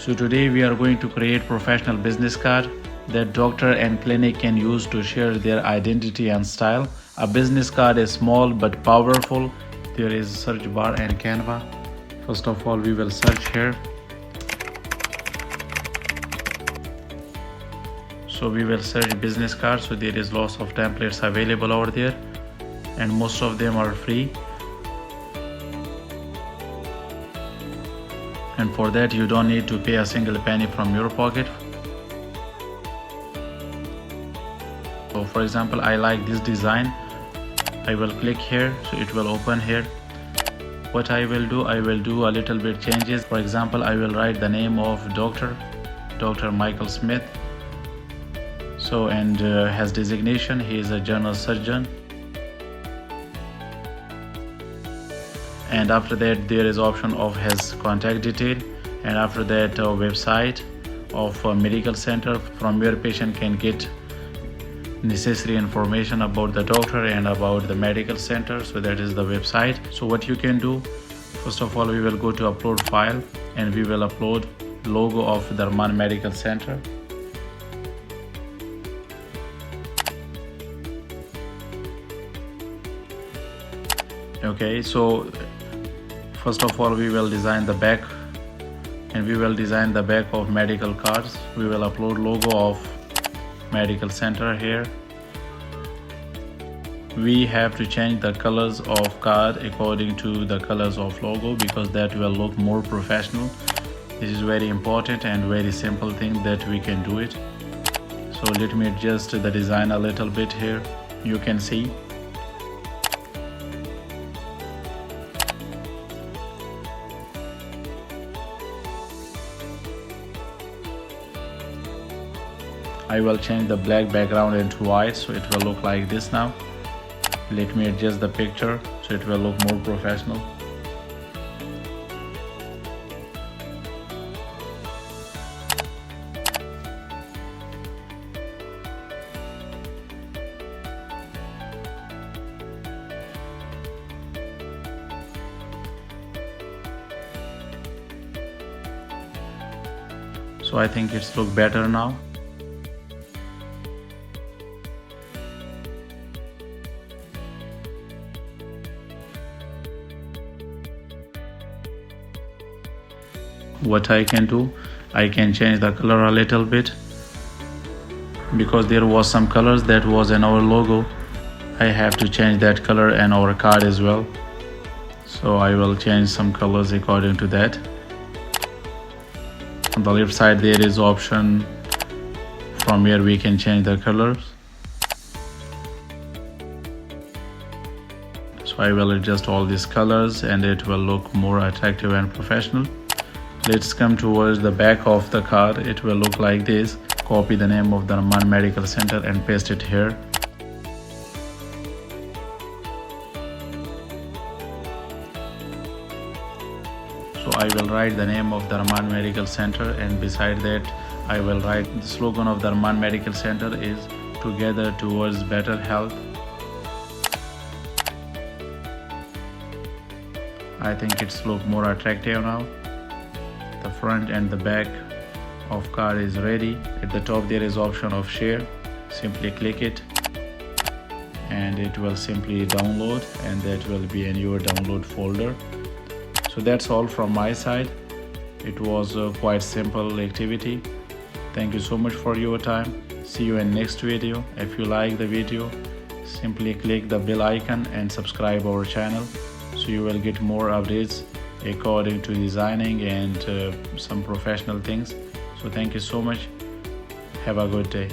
So today we are going to create professional business card that doctor and clinic can use to share their identity and style. A business card is small but powerful. There is a search bar and Canva. First of all, we will search here. So we will search business cards. So there is lots of templates available over there, and most of them are free. And for that you don't need to pay a single penny from your pocket. So for example, I like this design. I will click here, so it will open here. What I will do a little bit changes. For example, I will write the name of Dr. Michael Smith. So and has designation, he is a general surgeon. And after that there is option of his contact detail, and after that website of a medical center from where patient can get necessary information about the doctor and about the medical center. So that is the website. So what you can do, first of all, we will go to upload file and we will upload logo of Darman Medical Center. Okay, so first of all we will design the back, and we will design the back of medical cards. We will upload logo of medical center here. We have to change the colors of card according to the colors of logo, because that will look more professional. This is very important and very simple thing that we can do it. So let me adjust the design a little bit here. You can see. I will change the black background into white, so it will look like this now. Let me adjust the picture so it will look more professional. So I think it's look better now. What I can do, I can change the color a little bit, because there was some colors that was in our logo. I have to change that color and our card as well. So I will change some colors according to that. On the left side there is option from where we can change the colors. So I will adjust all these colors and it will look more attractive and professional. Let's come towards the back of the card. It will look like this. Copy the name of the Darman Medical Center and paste it here. So I will write the name of the Darman Medical Center, and beside that I will write the slogan of the Darman Medical Center is "Together Towards Better Health." I think it's look more attractive now. The front and the back of card is ready. At the top there is option of share. Simply click it and it will simply download, and that will be in your download folder. So that's all from my side. It was a quite simple activity. Thank you so much for your time. See you in next video. If you like the video, simply click the bell icon and subscribe our channel, so you will get more updates according to designing and some professional things. So thank you so much. Have a good day.